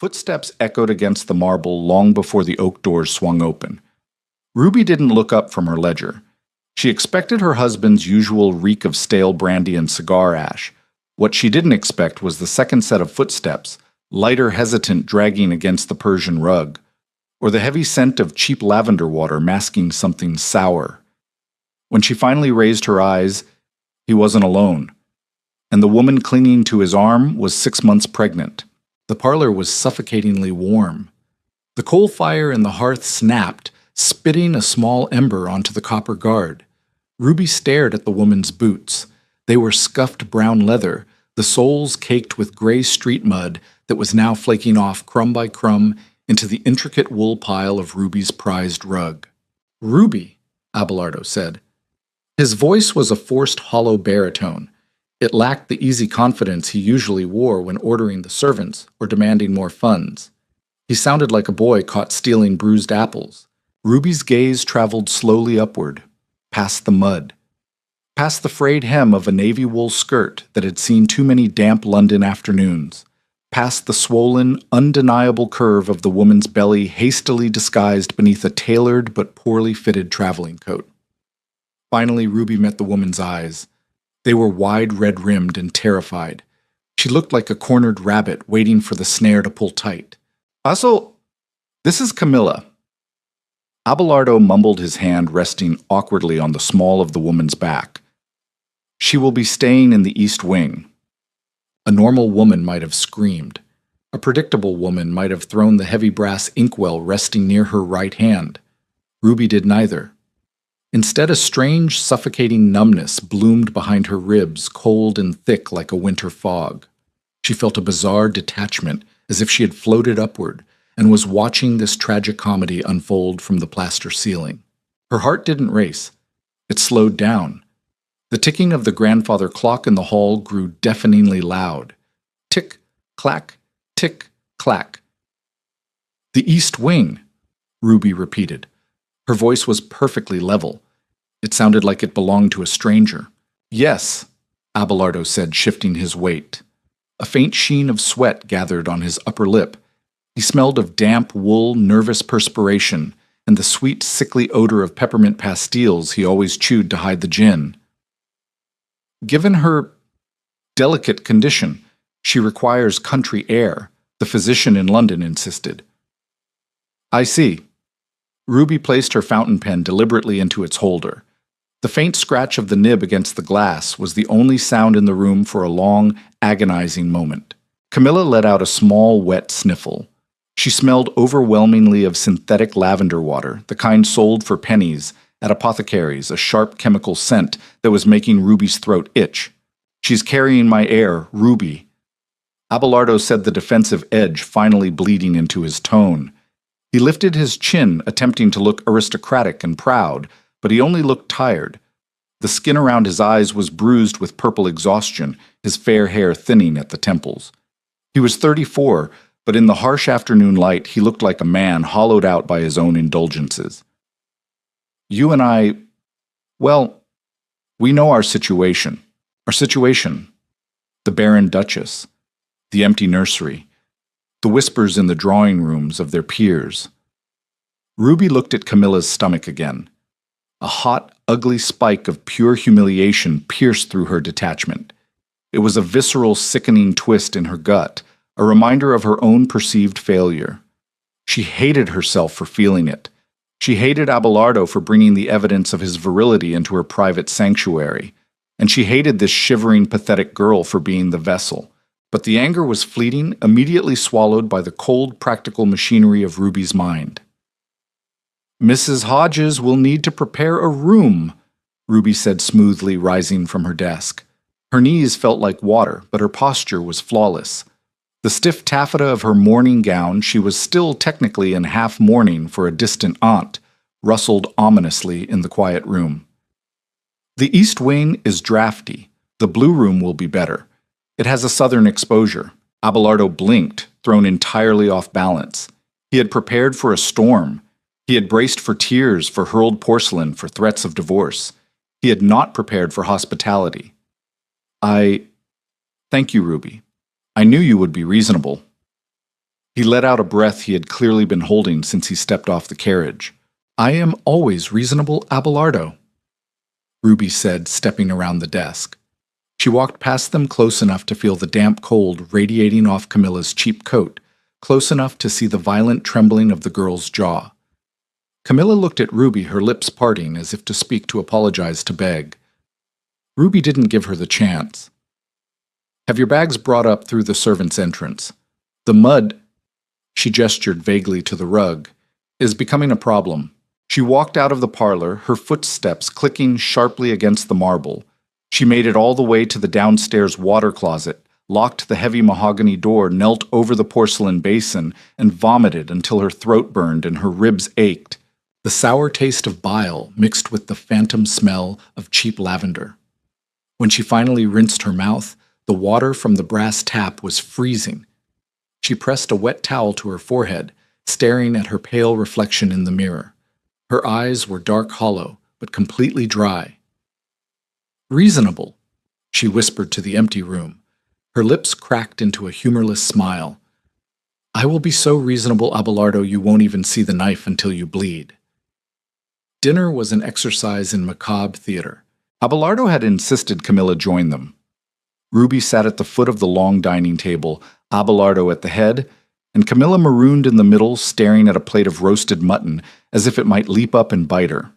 Footsteps echoed against the marble long before the oak doors swung open. Ruby didn't look up from her ledger. She expected her husband's usual reek of stale brandy and cigar ash. What she didn't expect was the second set of footsteps, lighter, hesitant, dragging against the Persian rug, or the heavy scent of cheap lavender water masking something sour. When she finally raised her eyes, he wasn't alone, and the woman clinging to his arm was 6 months pregnant. The parlor was suffocatingly warm. The coal fire in the hearth snapped, spitting a small ember onto the copper guard. Ruby stared at the woman's boots. They were scuffed brown leather, the soles caked with gray street mud that was now flaking off crumb by crumb into the intricate wool pile of Ruby's prized rug. "Ruby," Abelardo said. His voice was a forced hollow baritone. It lacked the easy confidence he usually wore when ordering the servants or demanding more funds. He sounded like a boy caught stealing bruised apples. Ruby's gaze traveled slowly upward, past the mud, past the frayed hem of a navy wool skirt that had seen too many damp London afternoons, past the swollen, undeniable curve of the woman's belly hastily disguised beneath a tailored but poorly fitted traveling coat. Finally, Ruby met the woman's eyes. They were wide, red-rimmed and terrified. She looked like a cornered rabbit waiting for the snare to pull tight. This is Camilla." Abelardo mumbled, his hand resting awkwardly on the small of the woman's back. "She will be staying in the East Wing." A normal woman might have screamed. A predictable woman might have thrown the heavy brass inkwell resting near her right hand. Ruby did neither. Instead, a strange, suffocating numbness bloomed behind her ribs, cold and thick like a winter fog. She felt a bizarre detachment, as if she had floated upward, and was watching this tragic comedy unfold from the plaster ceiling. Her heart didn't race. It slowed down. The ticking of the grandfather clock in the hall grew deafeningly loud. Tick, clack, tick, clack. "The East Wing," Ruby repeated. Her voice was perfectly level. It sounded like it belonged to a stranger. "Yes," Abelardo said, shifting his weight. A faint sheen of sweat gathered on his upper lip. He smelled of damp wool, nervous perspiration, and the sweet, sickly odor of peppermint pastilles he always chewed to hide the gin. "Given her delicate condition, she requires country air," the physician in London insisted. "I see." Ruby placed her fountain pen deliberately into its holder. The faint scratch of the nib against the glass was the only sound in the room for a long, agonizing moment. Camilla let out a small, wet sniffle. She smelled overwhelmingly of synthetic lavender water, the kind sold for pennies at apothecaries, a sharp chemical scent that was making Ruby's throat itch. "She's carrying my air, Ruby." Abelardo said, the defensive edge finally bleeding into his tone. He lifted his chin, attempting to look aristocratic and proud, but he only looked tired. The skin around his eyes was bruised with purple exhaustion, his fair hair thinning at the temples. He was 34, but in the harsh afternoon light he looked like a man hollowed out by his own indulgences. "You and I, well, we know our situation. Our situation. The barren Duchess. The empty nursery. The whispers in the drawing rooms of their peers." Ruby looked at Camilla's stomach again. A hot, ugly spike of pure humiliation pierced through her detachment. It was a visceral, sickening twist in her gut, a reminder of her own perceived failure. She hated herself for feeling it. She hated Abelardo for bringing the evidence of his virility into her private sanctuary, and she hated this shivering, pathetic girl for being the vessel. But the anger was fleeting, immediately swallowed by the cold, practical machinery of Ruby's mind. "Mrs. Hodges will need to prepare a room," Ruby said smoothly, rising from her desk. Her knees felt like water, but her posture was flawless. The stiff taffeta of her mourning gown, she was still technically in half mourning for a distant aunt, rustled ominously in the quiet room. "The East Wing is drafty. The Blue Room will be better. It has a southern exposure." Abelardo blinked, thrown entirely off balance. He had prepared for a storm. He had braced for tears, for hurled porcelain, for threats of divorce. He had not prepared for hospitality. Thank you, Ruby. I knew you would be reasonable." He let out a breath he had clearly been holding since he stepped off the carriage. "I am always reasonable, Abelardo," Ruby said, stepping around the desk. She walked past them close enough to feel the damp cold radiating off Camilla's cheap coat, close enough to see the violent trembling of the girl's jaw. Camilla looked at Ruby, her lips parting as if to speak, to apologize, to beg. Ruby didn't give her the chance. "Have your bags brought up through the servants' entrance. The mud," she gestured vaguely to the rug, "is becoming a problem." She walked out of the parlor, her footsteps clicking sharply against the marble. She made it all the way to the downstairs water closet, locked the heavy mahogany door, knelt over the porcelain basin, and vomited until her throat burned and her ribs ached, the sour taste of bile mixed with the phantom smell of cheap lavender. When she finally rinsed her mouth, the water from the brass tap was freezing. She pressed a wet towel to her forehead, staring at her pale reflection in the mirror. Her eyes were dark hollow, but completely dry. "Reasonable," she whispered to the empty room. Her lips cracked into a humorless smile. "I will be so reasonable, Abelardo, you won't even see the knife until you bleed." Dinner was an exercise in macabre theater. Abelardo had insisted Camilla join them. Ruby sat at the foot of the long dining table, Abelardo at the head, and Camilla marooned in the middle, staring at a plate of roasted mutton as if it might leap up and bite her.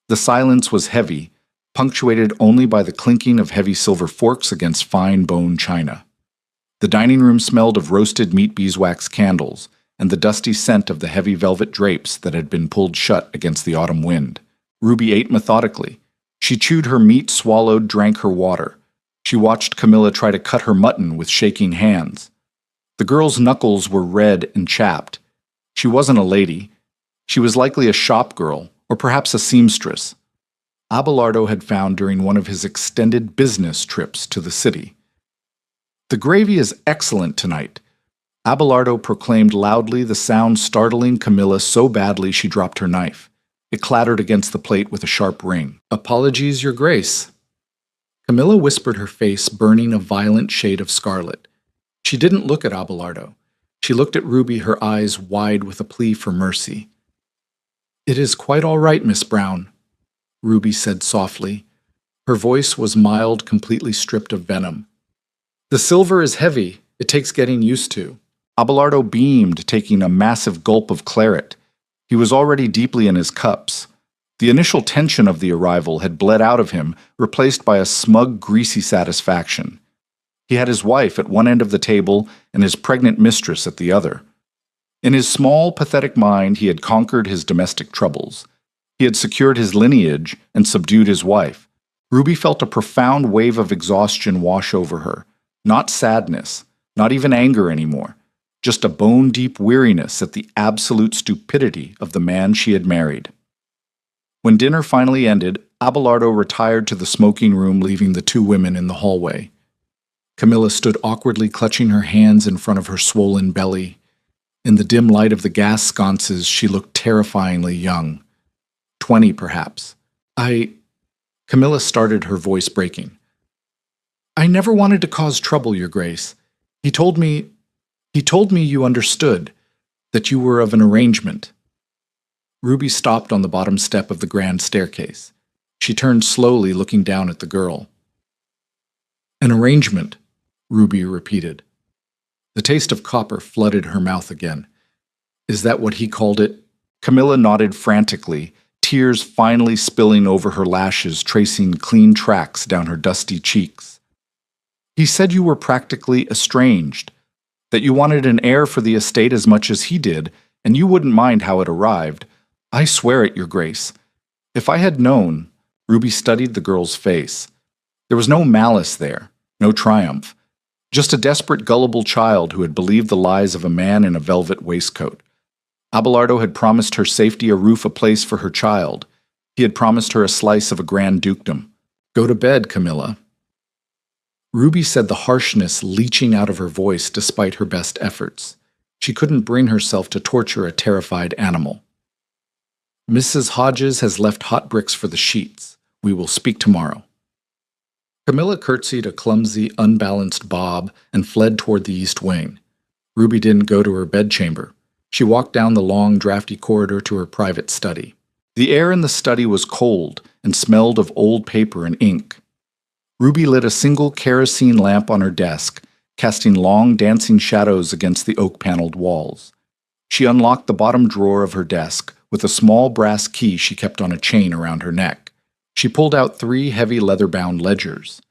The silence was heavy, punctuated only by the clinking of heavy silver forks against fine bone china. The dining room smelled of roasted meat beeswax candles and the dusty scent of the heavy velvet drapes that had been pulled shut against the autumn wind. Ruby ate methodically. She chewed her meat, swallowed, drank her water. She watched Camilla try to cut her mutton with shaking hands. The girl's knuckles were red and chapped. She wasn't a lady. She was likely a shop girl, or perhaps a seamstress. Abelardo had found during one of his extended business trips to the city. "The gravy is excellent tonight," Abelardo proclaimed loudly, the sound startling Camilla so badly she dropped her knife. It clattered against the plate with a sharp ring. "Apologies, Your Grace." Camilla whispered, her face burning a violent shade of scarlet. She didn't look at Abelardo. She looked at Ruby, her eyes wide with a plea for mercy. "It is quite all right, Miss Brown," Ruby said softly. Her voice was mild, completely stripped of venom. "The silver is heavy. It takes getting used to." Abelardo beamed, taking a massive gulp of claret. He was already deeply in his cups. The initial tension of the arrival had bled out of him, replaced by a smug, greasy satisfaction. He had his wife at one end of the table and his pregnant mistress at the other. In his small, pathetic mind, he had conquered his domestic troubles. He had secured his lineage and subdued his wife. Ruby felt a profound wave of exhaustion wash over her. Not sadness, not even anger anymore. Just a bone-deep weariness at the absolute stupidity of the man she had married. When dinner finally ended, Abelardo retired to the smoking room, leaving the two women in the hallway. Camilla stood awkwardly clutching her hands in front of her swollen belly. In the dim light of the gas sconces, she looked terrifyingly young. 20, perhaps. Camilla started, her voice breaking. "I never wanted to cause trouble, Your Grace. He told me you understood, that you were of an arrangement." Ruby stopped on the bottom step of the grand staircase. She turned slowly, looking down at the girl. "An arrangement," Ruby repeated. The taste of copper flooded her mouth again. "Is that what he called it?" Camilla nodded frantically, tears finally spilling over her lashes, tracing clean tracks down her dusty cheeks. "He said you were practically estranged, that you wanted an heir for the estate as much as he did, and you wouldn't mind how it arrived. I swear it, Your Grace. If I had known..." Ruby studied the girl's face. There was no malice there, no triumph. Just a desperate, gullible child who had believed the lies of a man in a velvet waistcoat. Abelardo had promised her safety, a roof, a place for her child. He had promised her a slice of a grand dukedom. "Go to bed, Camilla." Ruby said, the harshness leaching out of her voice despite her best efforts. She couldn't bring herself to torture a terrified animal. "Mrs. Hodges has left hot bricks for the sheets. We will speak tomorrow." Camilla curtsied a clumsy, unbalanced bob and fled toward the east wing. Ruby didn't go to her bedchamber. She walked down the long, drafty corridor to her private study. The air in the study was cold and smelled of old paper and ink. Ruby lit a single kerosene lamp on her desk, casting long, dancing shadows against the oak-paneled walls. She unlocked the bottom drawer of her desk with a small brass key she kept on a chain around her neck. She pulled out 3 heavy leather-bound ledgers.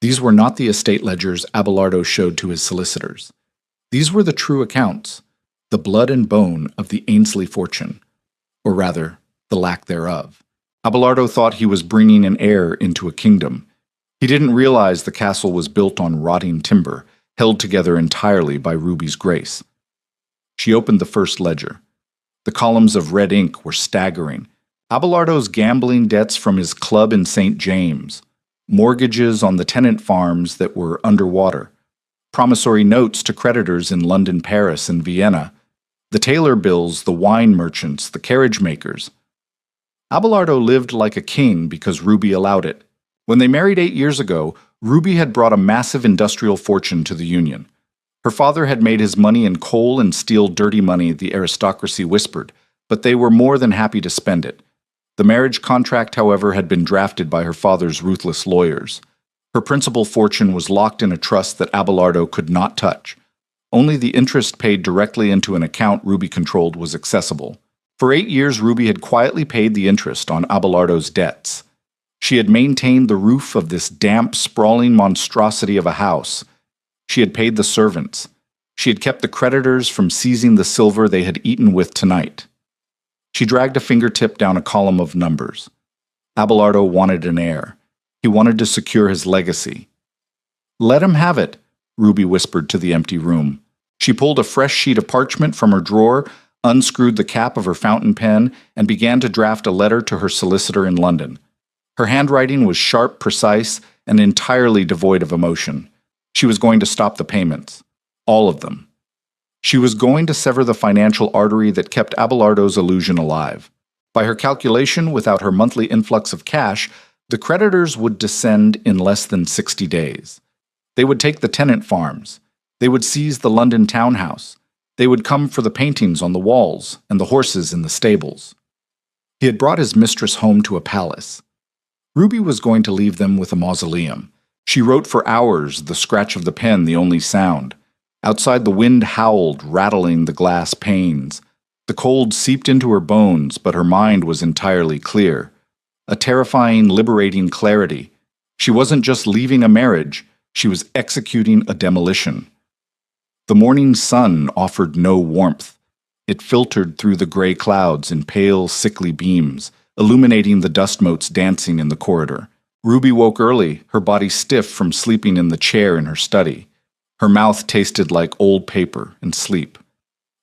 These were not the estate ledgers Abelardo showed to his solicitors. These were the true accounts, the blood and bone of the Ainsley fortune, or rather, the lack thereof. Abelardo thought he was bringing an heir into a kingdom. He didn't realize the castle was built on rotting timber, held together entirely by Ruby's grace. She opened the first ledger. The columns of red ink were staggering. Abelardo's gambling debts from his club in St. James, mortgages on the tenant farms that were underwater, promissory notes to creditors in London, Paris, and Vienna, the tailor bills, the wine merchants, the carriage makers. Abelardo lived like a king because Ruby allowed it. When they married 8 years ago, Ruby had brought a massive industrial fortune to the union. Her father had made his money in coal and steel dirty money, the aristocracy whispered, but they were more than happy to spend it. The marriage contract, however, had been drafted by her father's ruthless lawyers. Her principal fortune was locked in a trust that Abelardo could not touch. Only the interest paid directly into an account Ruby controlled was accessible. For 8 years, Ruby had quietly paid the interest on Abelardo's debts. She had maintained the roof of this damp, sprawling monstrosity of a house. She had paid the servants. She had kept the creditors from seizing the silver they had eaten with tonight. She dragged a fingertip down a column of numbers. Abelardo wanted an heir. He wanted to secure his legacy. "Let him have it," Ruby whispered to the empty room. She pulled a fresh sheet of parchment from her drawer, unscrewed the cap of her fountain pen, and began to draft a letter to her solicitor in London. Her handwriting was sharp, precise, and entirely devoid of emotion. She was going to stop the payments. All of them. She was going to sever the financial artery that kept Abelardo's illusion alive. By her calculation, without her monthly influx of cash, the creditors would descend in less than 60 days. They would take the tenant farms. They would seize the London townhouse. They would come for the paintings on the walls and the horses in the stables. He had brought his mistress home to a palace. Ruby was going to leave them with a mausoleum. She wrote for hours, the scratch of the pen the only sound. Outside the wind howled, rattling the glass panes. The cold seeped into her bones, but her mind was entirely clear. A terrifying, liberating clarity. She wasn't just leaving a marriage, she was executing a demolition. The morning sun offered no warmth. It filtered through the gray clouds in pale, sickly beams, illuminating the dust motes dancing in the corridor. Ruby woke early, her body stiff from sleeping in the chair in her study. Her mouth tasted like old paper and sleep.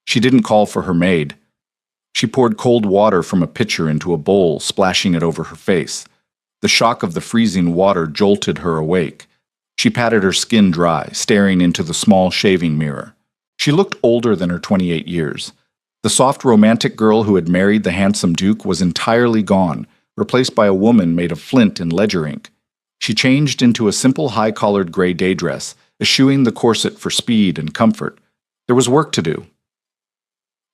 She didn't call for her maid. She poured cold water from a pitcher into a bowl, splashing it over her face. The shock of the freezing water jolted her awake. She patted her skin dry, staring into the small shaving mirror. She looked older than her 28 years. The soft romantic girl who had married the handsome duke was entirely gone, replaced by a woman made of flint and ledger ink. She changed into a simple high-collared gray day dress, eschewing the corset for speed and comfort. There was work to do.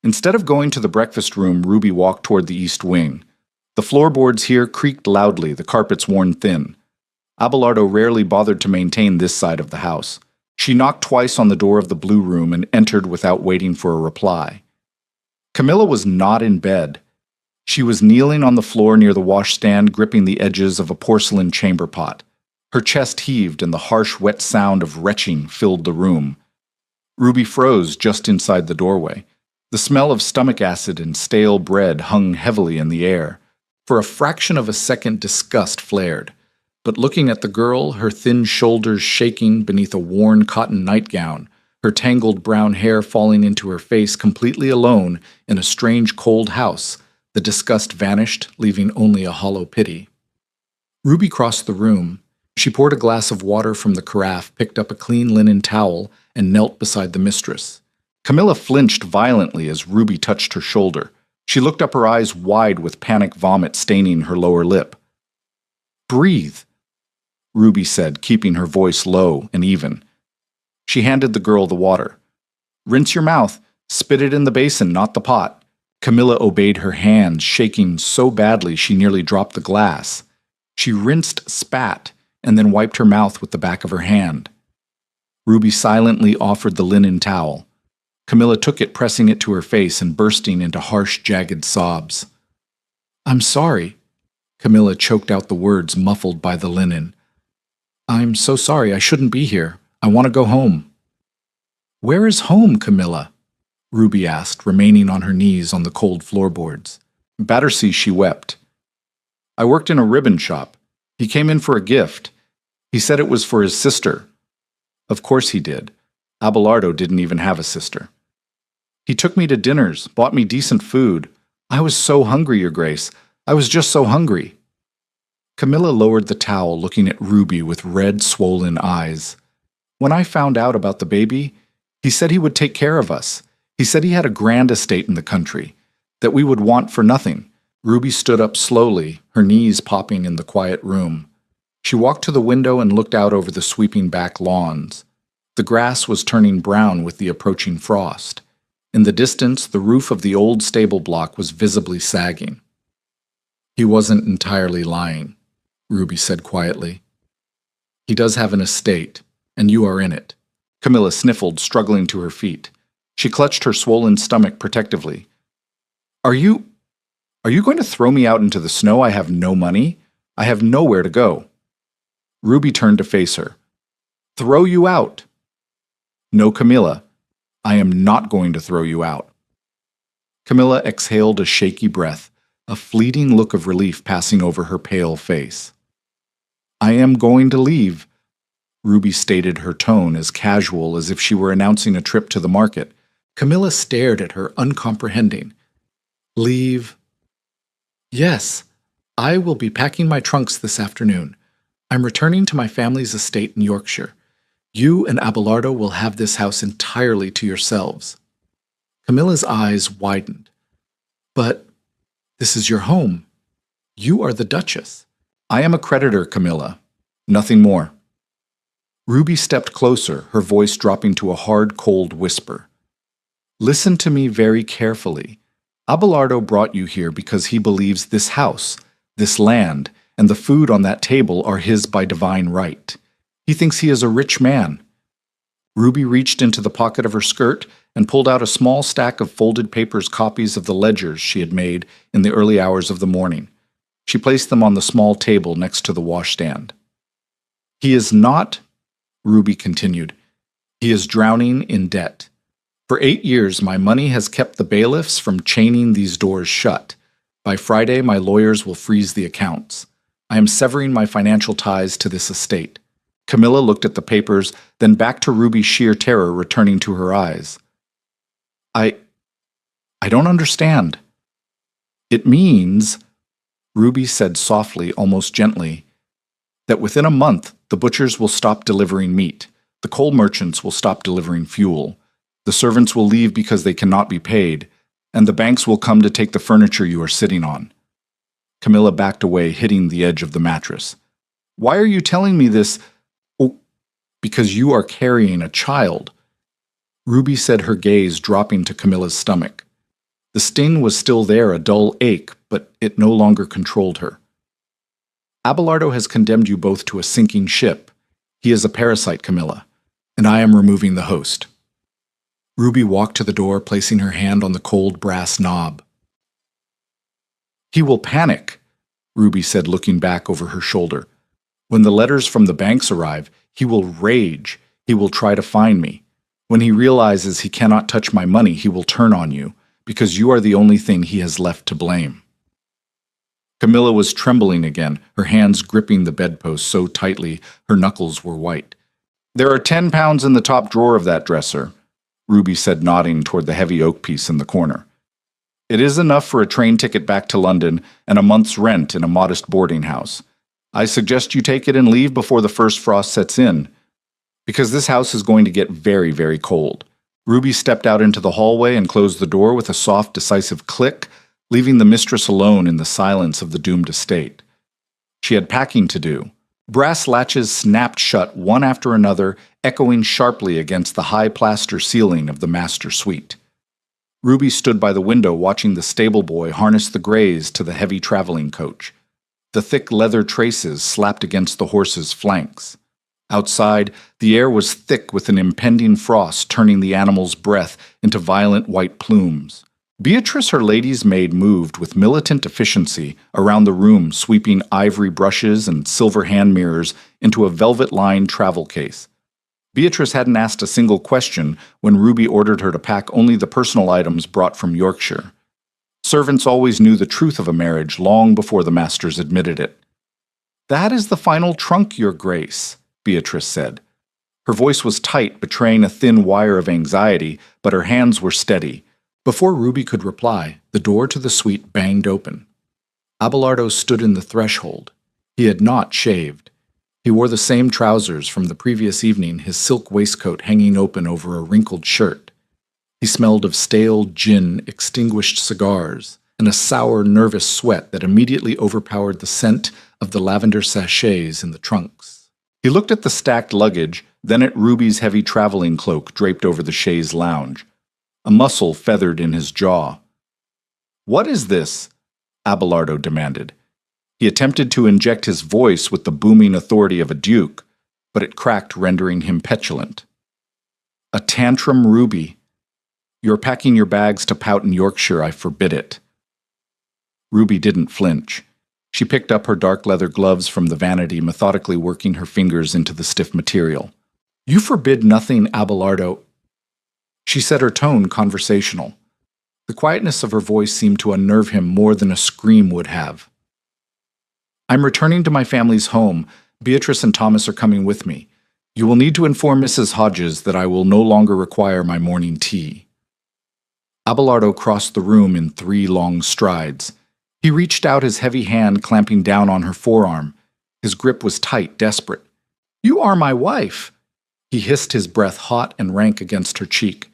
Instead of going to the breakfast room, Ruby walked toward the east wing. The floorboards here creaked loudly, the carpets worn thin. Abelardo rarely bothered to maintain this side of the house. She knocked twice on the door of the blue room and entered without waiting for a reply. Camilla was not in bed. She was kneeling on the floor near the washstand, gripping the edges of a porcelain chamber pot. Her chest heaved and the harsh, wet sound of retching filled the room. Ruby froze just inside the doorway. The smell of stomach acid and stale bread hung heavily in the air. For a fraction of a second, disgust flared. But looking at the girl, her thin shoulders shaking beneath a worn cotton nightgown, her tangled brown hair falling into her face completely alone in a strange cold house, the disgust vanished, leaving only a hollow pity. Ruby crossed the room. She poured a glass of water from the carafe, picked up a clean linen towel, and knelt beside the mistress. Camilla flinched violently as Ruby touched her shoulder. She looked up, her eyes wide with panic vomit staining her lower lip. "Breathe," Ruby said, keeping her voice low and even. She handed the girl the water. Rinse your mouth. Spit it in the basin, not the pot. Camilla obeyed, her hands shaking so badly she nearly dropped the glass. She rinsed, spat, and then wiped her mouth with the back of her hand. Ruby silently offered the linen towel. Camilla took it, pressing it to her face and bursting into harsh, jagged sobs. "I'm sorry." Camilla choked out the words muffled by the linen. "I'm so sorry. I shouldn't be here. I want to go home." "Where is home, Camilla?" Ruby asked, remaining on her knees on the cold floorboards. Battersea, she wept. "I worked in a ribbon shop. He came in for a gift. He said it was for his sister." Of course he did. Abelardo didn't even have a sister. "He took me to dinners, bought me decent food. I was so hungry, Your Grace. I was just so hungry." Camilla lowered the towel, looking at Ruby with red, swollen eyes. "When I found out about the baby, he said he would take care of us. He said he had a grand estate in the country, that we would want for nothing." Ruby stood up slowly, her knees popping in the quiet room. She walked to the window and looked out over the sweeping back lawns. The grass was turning brown with the approaching frost. In the distance, the roof of the old stable block was visibly sagging. "He wasn't entirely lying," Ruby said quietly. "He does have an estate, and you are in it." Camilla sniffled, struggling to her feet. She clutched her swollen stomach protectively. Are you going to throw me out into the snow? I have no money. I have nowhere to go." Ruby turned to face her. "Throw you out?" "No, Camilla. I am not going to throw you out." Camilla exhaled a shaky breath, a fleeting look of relief passing over her pale face. "I am going to leave," Ruby stated, her tone as casual as if she were announcing a trip to the market. Camilla stared at her, uncomprehending. "Leave?" "Yes. I will be packing my trunks this afternoon. I'm returning to my family's estate in Yorkshire. You and Abelardo will have this house entirely to yourselves." Camilla's eyes widened. "But this is your home. You are the Duchess." "I am a creditor, Camilla. Nothing more." Ruby stepped closer, her voice dropping to a hard, cold whisper. "Listen to me very carefully. Abelardo brought you here because he believes this house, this land, and the food on that table are his by divine right. He thinks he is a rich man." Ruby reached into the pocket of her skirt and pulled out a small stack of folded papers, copies of the ledgers she had made in the early hours of the morning. She placed them on the small table next to the washstand. "He is not," Ruby continued, "he is drowning in debt. For 8 years, my money has kept the bailiffs from chaining these doors shut. By Friday, my lawyers will freeze the accounts. I am severing my financial ties to this estate." Camilla looked at the papers, then back to Ruby, sheer terror returning to her eyes. I don't understand." "It means," Ruby said softly, almost gently, "that within a month, the butchers will stop delivering meat, the coal merchants will stop delivering fuel, the servants will leave because they cannot be paid, and the banks will come to take the furniture you are sitting on." Camilla backed away, hitting the edge of the mattress. "Why are you telling me this?" "Oh, because you are carrying a child," Ruby said, her gaze dropping to Camilla's stomach. The sting was still there, a dull ache, but it no longer controlled her. "Abelardo has condemned you both to a sinking ship. He is a parasite, Camilla, and I am removing the host." Ruby walked to the door, placing her hand on the cold brass knob. "He will panic," Ruby said, looking back over her shoulder. "When the letters from the banks arrive, he will rage. He will try to find me. When he realizes he cannot touch my money, he will turn on you, because you are the only thing he has left to blame." Camilla was trembling again, her hands gripping the bedpost so tightly her knuckles were white. "There are 10 pounds in the top drawer of that dresser," Ruby said, nodding toward the heavy oak piece in the corner. "It is enough for a train ticket back to London and a month's rent in a modest boarding house. I suggest you take it and leave before the first frost sets in, because this house is going to get very, very cold." Ruby stepped out into the hallway and closed the door with a soft, decisive click, leaving the mistress alone in the silence of the doomed estate. She had packing to do, Brass latches snapped shut one after another, echoing sharply against the high plaster ceiling of the master suite. Ruby stood by the window watching the stable boy harness the greys to the heavy traveling coach. The thick leather traces slapped against the horse's flanks. Outside, the air was thick with an impending frost, turning the animal's breath into violent white plumes. Beatrice, her lady's maid, moved with militant efficiency around the room, sweeping ivory brushes and silver hand mirrors into a velvet-lined travel case. Beatrice hadn't asked a single question when Ruby ordered her to pack only the personal items brought from Yorkshire. Servants always knew the truth of a marriage long before the masters admitted it. "That is the final trunk, Your Grace," Beatrice said. Her voice was tight, betraying a thin wire of anxiety, but her hands were steady. Before Ruby could reply, the door to the suite banged open. Abelardo stood in the threshold. He had not shaved. He wore the same trousers from the previous evening, his silk waistcoat hanging open over a wrinkled shirt. He smelled of stale gin, extinguished cigars, and a sour, nervous sweat that immediately overpowered the scent of the lavender sachets in the trunks. He looked at the stacked luggage, then at Ruby's heavy traveling cloak draped over the chaise lounge. A muscle feathered in his jaw. "What is this?" Abelardo demanded. He attempted to inject his voice with the booming authority of a duke, but it cracked, rendering him petulant. "A tantrum, Ruby. You're packing your bags to pout in Yorkshire, I forbid it." Ruby didn't flinch. She picked up her dark leather gloves from the vanity, methodically working her fingers into the stiff material. "You forbid nothing, Abelardo." She said, her tone conversational. The quietness of her voice seemed to unnerve him more than a scream would have. "I'm returning to my family's home. Beatrice and Thomas are coming with me. You will need to inform Mrs. Hodges that I will no longer require my morning tea." Abelardo crossed the room in 3 long strides. He reached out, his heavy hand clamping down on her forearm. His grip was tight, desperate. "You are my wife!" He hissed, his breath hot and rank against her cheek.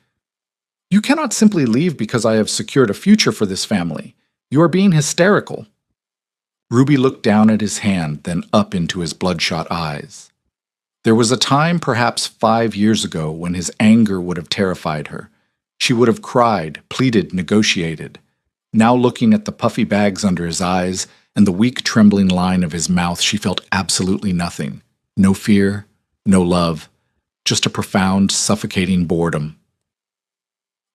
"You cannot simply leave because I have secured a future for this family. You are being hysterical." Ruby looked down at his hand, then up into his bloodshot eyes. There was a time, perhaps 5 years ago, when his anger would have terrified her. She would have cried, pleaded, negotiated. Now, looking at the puffy bags under his eyes and the weak, trembling line of his mouth, she felt absolutely nothing. No fear, no love, just a profound, suffocating boredom.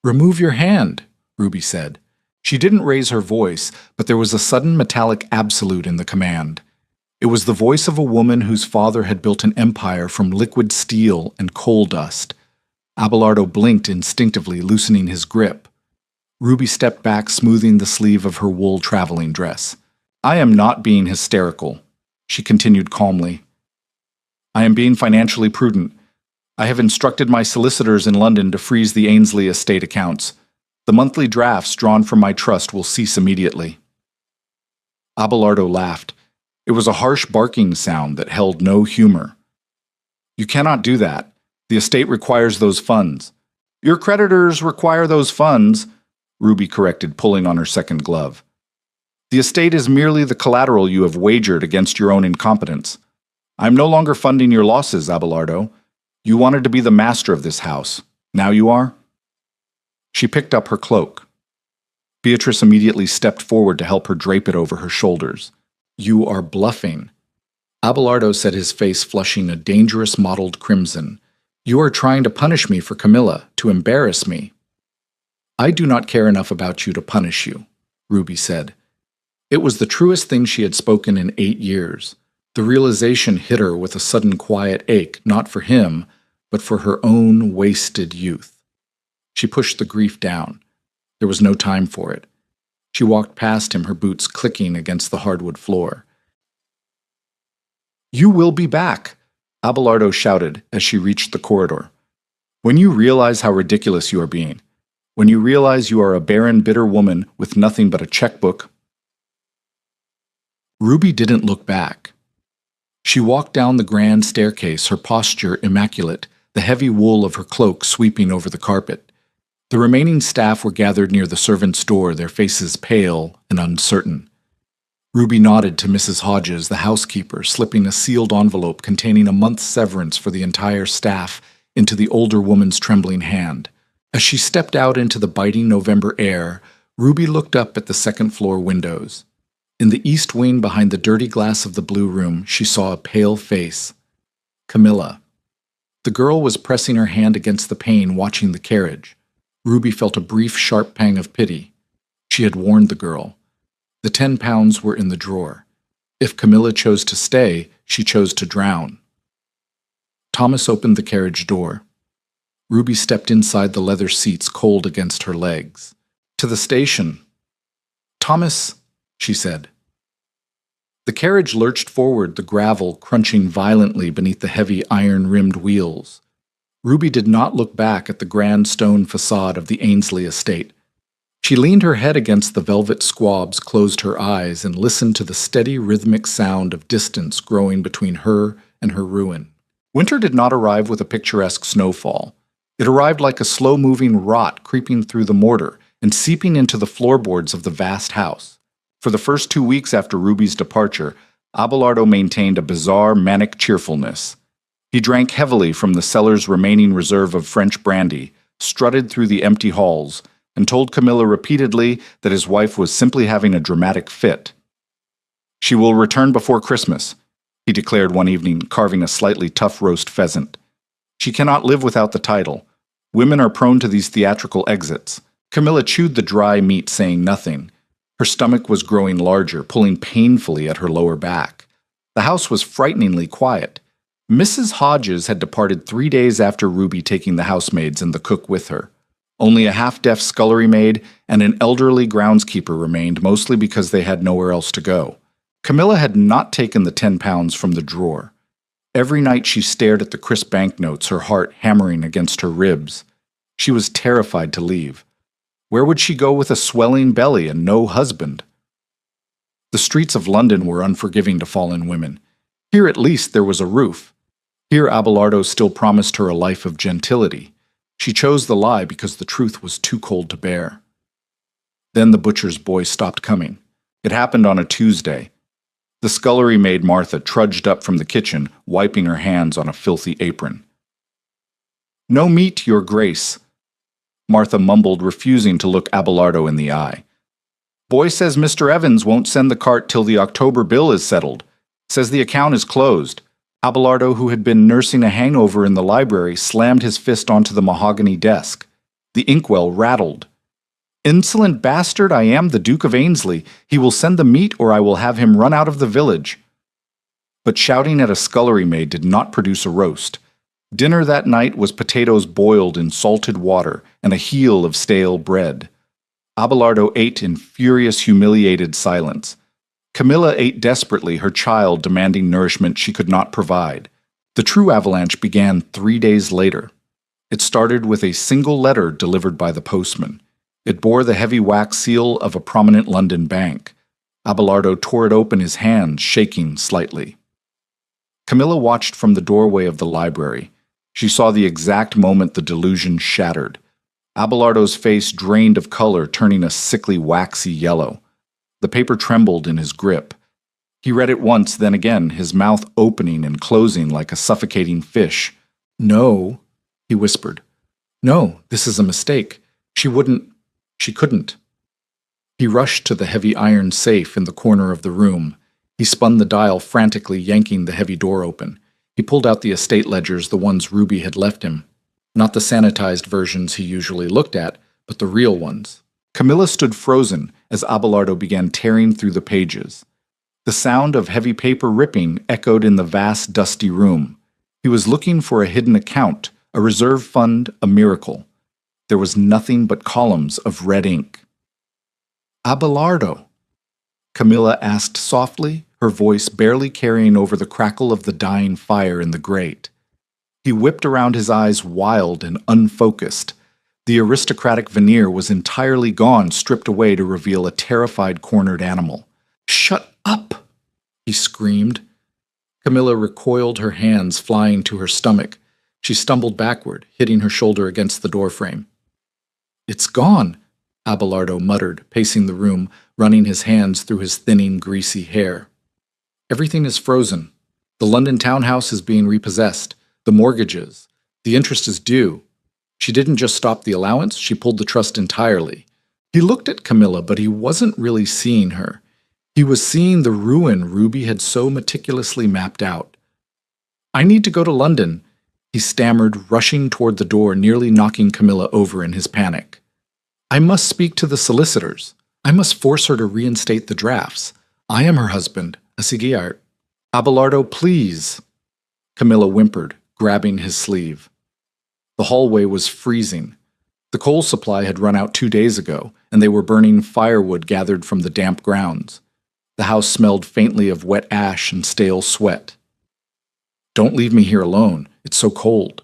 "Remove your hand," Ruby said. She didn't raise her voice, but there was a sudden metallic absolute in the command. It was the voice of a woman whose father had built an empire from liquid steel and coal dust. Abelardo blinked instinctively, loosening his grip. Ruby stepped back, smoothing the sleeve of her wool traveling dress. "I am not being hysterical," she continued calmly. "I am being financially prudent. I have instructed my solicitors in London to freeze the Ainsley estate accounts. The monthly drafts drawn from my trust will cease immediately." Abelardo laughed. It was a harsh barking sound that held no humor. "You cannot do that. The estate requires those funds." "Your creditors require those funds," Ruby corrected, pulling on her second glove. "The estate is merely the collateral you have wagered against your own incompetence. I am no longer funding your losses, Abelardo. You wanted to be the master of this house. Now you are?" She picked up her cloak. Beatrice immediately stepped forward to help her drape it over her shoulders. "You are bluffing." Abelardo said, his face flushing a dangerous mottled crimson. "You are trying to punish me for Camilla, to embarrass me." "I do not care enough about you to punish you," Ruby said. It was the truest thing she had spoken in 8 years. The realization hit her with a sudden quiet ache, not for him, but for her own wasted youth. She pushed the grief down. There was no time for it. She walked past him, her boots clicking against the hardwood floor. "You will be back," Abelardo shouted as she reached the corridor. "When you realize how ridiculous you are being, when you realize you are a barren, bitter woman with nothing but a checkbook." Ruby didn't look back. She walked down the grand staircase, her posture immaculate, the heavy wool of her cloak sweeping over the carpet. The remaining staff were gathered near the servants' door, their faces pale and uncertain. Ruby nodded to Mrs. Hodges, the housekeeper, slipping a sealed envelope containing a month's severance for the entire staff into the older woman's trembling hand. As she stepped out into the biting November air, Ruby looked up at the second-floor windows. In the east wing behind the dirty glass of the blue room, she saw a pale face. Camilla. The girl was pressing her hand against the pane, watching the carriage. Ruby felt a brief, sharp pang of pity. She had warned the girl. The 10 pounds were in the drawer. If Camilla chose to stay, she chose to drown. Thomas opened the carriage door. Ruby stepped inside the leather seats, cold against her legs. To the station. Thomas, she said. The carriage lurched forward, the gravel crunching violently beneath the heavy iron-rimmed wheels. Ruby did not look back at the grand stone facade of the Ainsley estate. She leaned her head against the velvet squabs, closed her eyes, and listened to the steady rhythmic sound of distance growing between her and her ruin. Winter did not arrive with a picturesque snowfall. It arrived like a slow-moving rot creeping through the mortar and seeping into the floorboards of the vast house. For the first 2 weeks after Ruby's departure, Abelardo maintained a bizarre, manic cheerfulness. He drank heavily from the cellar's remaining reserve of French brandy, strutted through the empty halls, and told Camilla repeatedly that his wife was simply having a dramatic fit. "She will return before Christmas," he declared one evening, carving a slightly tough roast pheasant. "She cannot live without the title. Women are prone to these theatrical exits." Camilla chewed the dry meat, saying nothing. Her stomach was growing larger, pulling painfully at her lower back. The house was frighteningly quiet. Mrs. Hodges had departed 3 days after Ruby, taking the housemaids and the cook with her. Only a half-deaf scullery maid and an elderly groundskeeper remained, mostly because they had nowhere else to go. Camilla had not taken the 10 pounds from the drawer. Every night she stared at the crisp banknotes, her heart hammering against her ribs. She was terrified to leave. Where would she go with a swelling belly and no husband? The streets of London were unforgiving to fallen women. Here at least there was a roof. Here Abelardo still promised her a life of gentility. She chose the lie because the truth was too cold to bear. Then the butcher's boy stopped coming. It happened on a Tuesday. The scullery maid Martha trudged up from the kitchen, wiping her hands on a filthy apron. "No meat, your grace," Martha mumbled, refusing to look Abelardo in the eye. "Boy says Mr. Evans won't send the cart till the October bill is settled. Says the account is closed." Abelardo, who had been nursing a hangover in the library, slammed his fist onto the mahogany desk. The inkwell rattled. "Insolent bastard, I am the Duke of Ainsley. He will send the meat or I will have him run out of the village." But shouting at a scullery maid did not produce a roast. Dinner that night was potatoes boiled in salted water and a heel of stale bread. Abelardo ate in furious, humiliated silence. Camilla ate desperately, her child demanding nourishment she could not provide. The true avalanche began 3 days later. It started with a single letter delivered by the postman. It bore the heavy wax seal of a prominent London bank. Abelardo tore it open, his hands shaking slightly. Camilla watched from the doorway of the library. She saw the exact moment the delusion shattered. Abelardo's face drained of color, turning a sickly, waxy yellow. The paper trembled in his grip. He read it once, then again, his mouth opening and closing like a suffocating fish. "No," he whispered. "No, this is a mistake. She couldn't." He rushed to the heavy iron safe in the corner of the room. He spun the dial frantically, yanking the heavy door open. He pulled out the estate ledgers, the ones Ruby had left him. Not the sanitized versions he usually looked at, but the real ones. Camilla stood frozen as Abelardo began tearing through the pages. The sound of heavy paper ripping echoed in the vast, dusty room. He was looking for a hidden account, a reserve fund, a miracle. There was nothing but columns of red ink. "Abelardo," Camilla asked softly, her voice barely carrying over the crackle of the dying fire in the grate. He whipped around, his eyes wild and unfocused. The aristocratic veneer was entirely gone, stripped away to reveal a terrified, cornered animal. "Shut up!" he screamed. Camilla recoiled, her hands flying to her stomach. She stumbled backward, hitting her shoulder against the doorframe. "It's gone," Abelardo muttered, pacing the room, running his hands through his thinning, greasy hair. Everything is frozen. The London townhouse is being repossessed. The mortgages. The interest is due. She didn't just stop the allowance, she pulled the trust entirely. He looked at Camilla, but he wasn't really seeing her. He was seeing the ruin Ruby had so meticulously mapped out. I need to go to London, he stammered, rushing toward the door, nearly knocking Camilla over in his panic. I must speak to the solicitors. I must force her to reinstate the drafts. I am her husband, a Sigiart. Abelardo, please. Camilla whimpered, grabbing his sleeve. The hallway was freezing. The coal supply had run out 2 days ago, and they were burning firewood gathered from the damp grounds. The house smelled faintly of wet ash and stale sweat. Don't leave me here alone. It's so cold.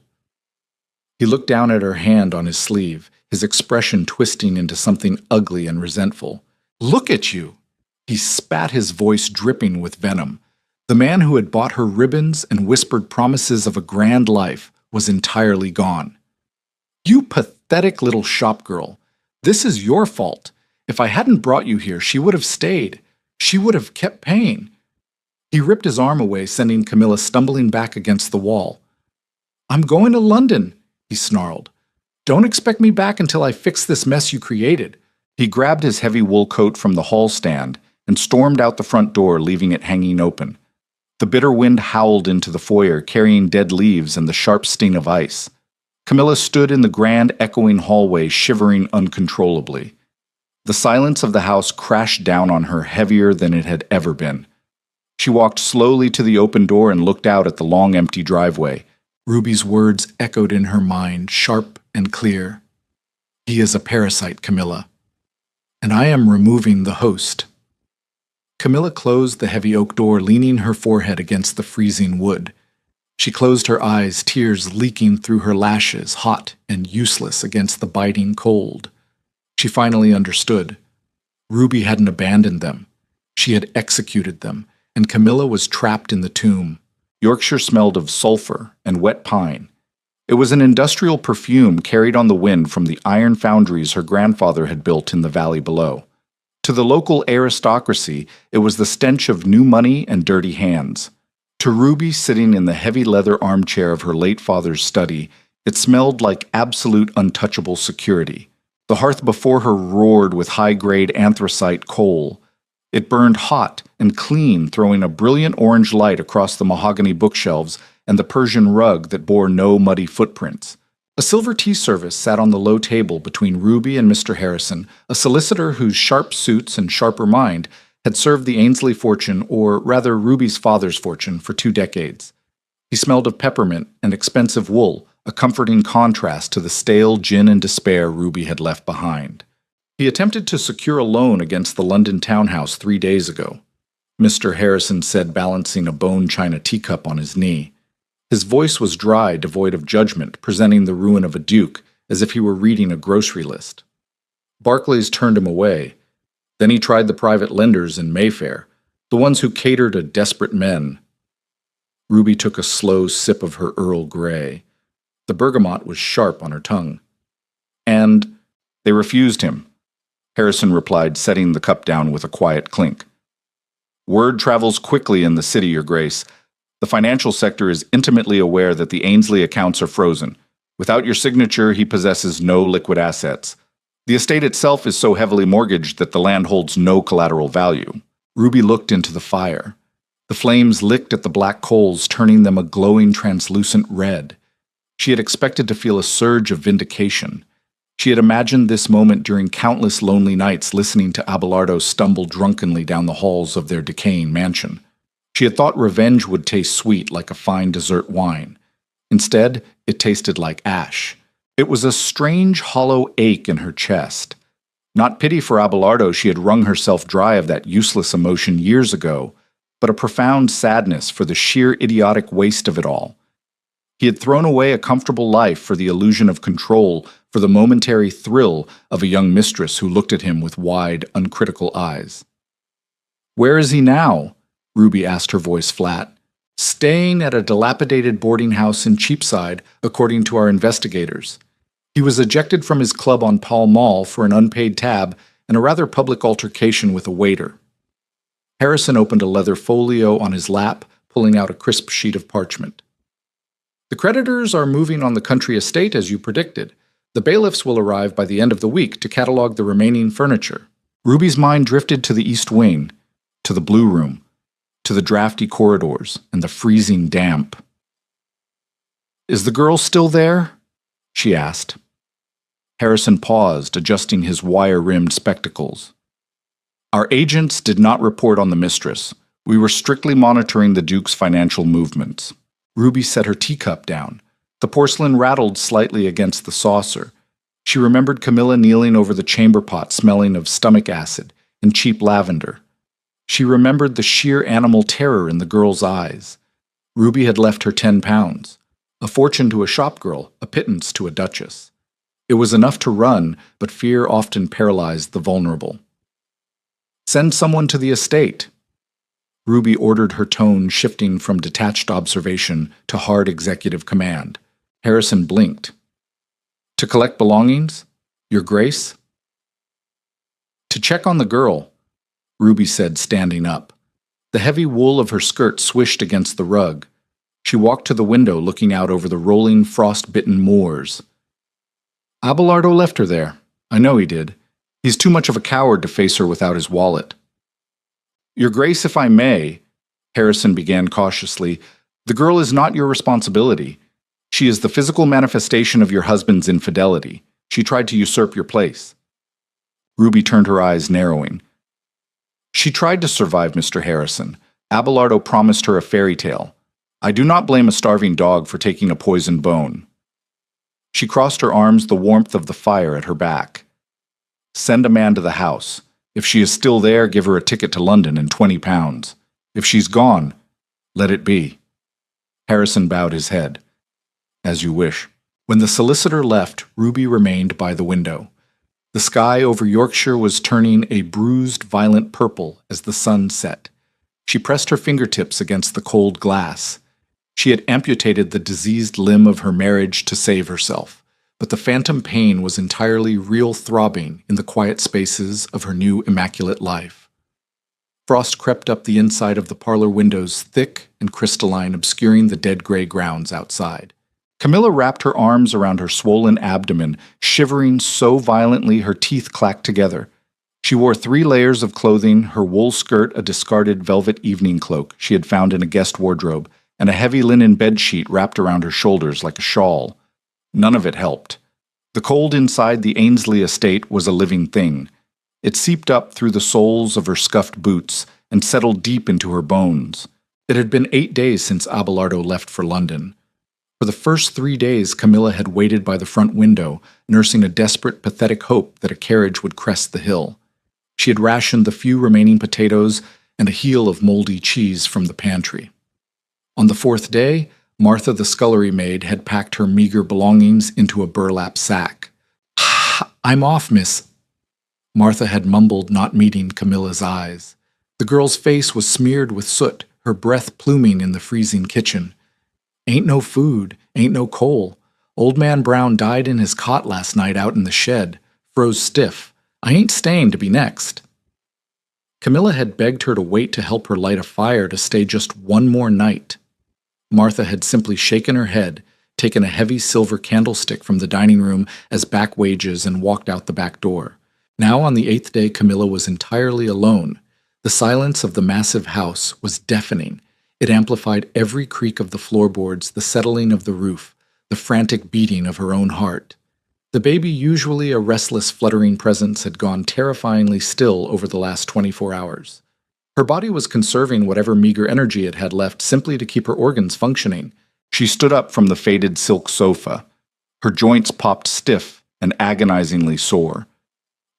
He looked down at her hand on his sleeve, his expression twisting into something ugly and resentful. Look at you! He spat, his voice dripping with venom. The man who had bought her ribbons and whispered promises of a grand life was entirely gone. You pathetic little shop girl. This is your fault. If I hadn't brought you here, she would have stayed. She would have kept paying. He ripped his arm away, sending Camilla stumbling back against the wall. I'm going to London, he snarled. Don't expect me back until I fix this mess you created. He grabbed his heavy wool coat from the hall stand and stormed out the front door, leaving it hanging open. The bitter wind howled into the foyer, carrying dead leaves and the sharp sting of ice. Camilla stood in the grand, echoing hallway, shivering uncontrollably. The silence of the house crashed down on her heavier than it had ever been. She walked slowly to the open door and looked out at the long, empty driveway. Ruby's words echoed in her mind, sharp and clear. He is a parasite, Camilla. And I am removing the host. Camilla closed the heavy oak door, leaning her forehead against the freezing wood. She closed her eyes, tears leaking through her lashes, hot and useless against the biting cold. She finally understood. Ruby hadn't abandoned them. She had executed them, and Camilla was trapped in the tomb. Yorkshire smelled of sulfur and wet pine. It was an industrial perfume carried on the wind from the iron foundries her grandfather had built in the valley below. To the local aristocracy, it was the stench of new money and dirty hands. To Ruby, sitting in the heavy leather armchair of her late father's study, it smelled like absolute untouchable security. The hearth before her roared with high-grade anthracite coal. It burned hot and clean, throwing a brilliant orange light across the mahogany bookshelves and the Persian rug that bore no muddy footprints. A silver tea service sat on the low table between Ruby and Mr. Harrison, a solicitor whose sharp suits and sharper mind had served the Ainsley fortune, or rather Ruby's father's fortune, for 2 decades. He smelled of peppermint and expensive wool, a comforting contrast to the stale gin and despair Ruby had left behind. He attempted to secure a loan against the London townhouse 3 days ago. Mr. Harrison said, balancing a bone china teacup on his knee. His voice was dry, devoid of judgment, presenting the ruin of a duke, as if he were reading a grocery list. Barclays turned him away. Then he tried the private lenders in Mayfair, the ones who cater to desperate men. Ruby took a slow sip of her Earl Grey. The bergamot was sharp on her tongue. And they refused him, Harrison replied, setting the cup down with a quiet clink. Word travels quickly in the city, Your Grace. The financial sector is intimately aware that the Ainsley accounts are frozen. Without your signature, he possesses no liquid assets. The estate itself is so heavily mortgaged that the land holds no collateral value. Ruby looked into the fire. The flames licked at the black coals, turning them a glowing, translucent red. She had expected to feel a surge of vindication. She had imagined this moment during countless lonely nights listening to Abelardo stumble drunkenly down the halls of their decaying mansion. She had thought revenge would taste sweet like a fine dessert wine. Instead, it tasted like ash. It was a strange, hollow ache in her chest. Not pity for Abelardo, she had wrung herself dry of that useless emotion years ago, but a profound sadness for the sheer idiotic waste of it all. He had thrown away a comfortable life for the illusion of control, for the momentary thrill of a young mistress who looked at him with wide, uncritical eyes. Where is he now? Ruby asked, her voice flat. Staying at a dilapidated boarding house in Cheapside, according to our investigators. He was ejected from his club on Pall Mall for an unpaid tab and a rather public altercation with a waiter. Harrison opened a leather folio on his lap, pulling out a crisp sheet of parchment. The creditors are moving on the country estate as you predicted. The bailiffs will arrive by the end of the week to catalog the remaining furniture. Ruby's mind drifted to the east wing, to the blue room, to the drafty corridors and the freezing damp. "Is the girl still there?" she asked. Harrison paused, adjusting his wire-rimmed spectacles. "Our agents did not report on the Mistress. We were strictly monitoring the Duke's financial movements." Ruby set her teacup down. The porcelain rattled slightly against the saucer. She remembered Camilla kneeling over the chamber pot smelling of stomach acid and cheap lavender. She remembered the sheer animal terror in the girl's eyes. Ruby had left her 10 pounds. A fortune to a shopgirl, a pittance to a duchess. It was enough to run, but fear often paralyzed the vulnerable. "Send someone to the estate." Ruby ordered, her tone shifting from detached observation to hard executive command. Harrison blinked. "To collect belongings? Your Grace?" "To check on the girl," Ruby said, standing up. The heavy wool of her skirt swished against the rug. She walked to the window, looking out over the rolling, frost-bitten moors. "Abelardo left her there. I know he did. He's too much of a coward to face her without his wallet." "Your Grace, if I may," Harrison began cautiously, "the girl is not your responsibility. She is the physical manifestation of your husband's infidelity. She tried to usurp your place." Ruby turned, her eyes narrowing. "She tried to survive, Mr. Harrison. Abelardo promised her a fairy tale. I do not blame a starving dog for taking a poisoned bone." She crossed her arms, the warmth of the fire at her back. "Send a man to the house. If she is still there, give her a ticket to London and 20 pounds. If she's gone, let it be." Harrison bowed his head. "As you wish." When the solicitor left, Ruby remained by the window. The sky over Yorkshire was turning a bruised, violent purple as the sun set. She pressed her fingertips against the cold glass. She had amputated the diseased limb of her marriage to save herself, but the phantom pain was entirely real throbbing in the quiet spaces of her new immaculate life. Frost crept up the inside of the parlor windows, thick and crystalline, obscuring the dead gray grounds outside. Camilla wrapped her arms around her swollen abdomen, shivering so violently her teeth clacked together. She wore 3 layers of clothing, her wool skirt a discarded velvet evening cloak she had found in a guest wardrobe, and a heavy linen bedsheet wrapped around her shoulders like a shawl. None of it helped. The cold inside the Ainsley estate was a living thing. It seeped up through the soles of her scuffed boots and settled deep into her bones. It had been 8 days since Abelardo left for London. For the first 3 days, Camilla had waited by the front window, nursing a desperate, pathetic hope that a carriage would crest the hill. She had rationed the few remaining potatoes and a heel of moldy cheese from the pantry. On the 4th day, Martha the scullery maid had packed her meager belongings into a burlap sack. "I'm off, miss." Martha had mumbled, not meeting Camilla's eyes. The girl's face was smeared with soot, her breath pluming in the freezing kitchen. "Ain't no food, ain't no coal. Old Man Brown died in his cot last night out in the shed, froze stiff. I ain't staying to be next." Camilla had begged her to wait to help her light a fire to stay just one more night. Martha had simply shaken her head, taken a heavy silver candlestick from the dining room as back wages, and walked out the back door. Now on the 8th day, Camilla was entirely alone. The silence of the massive house was deafening. It amplified every creak of the floorboards, the settling of the roof, the frantic beating of her own heart. The baby, usually a restless, fluttering presence, had gone terrifyingly still over the last 24 hours. Her body was conserving whatever meager energy it had left simply to keep her organs functioning. She stood up from the faded silk sofa. Her joints popped stiff and agonizingly sore.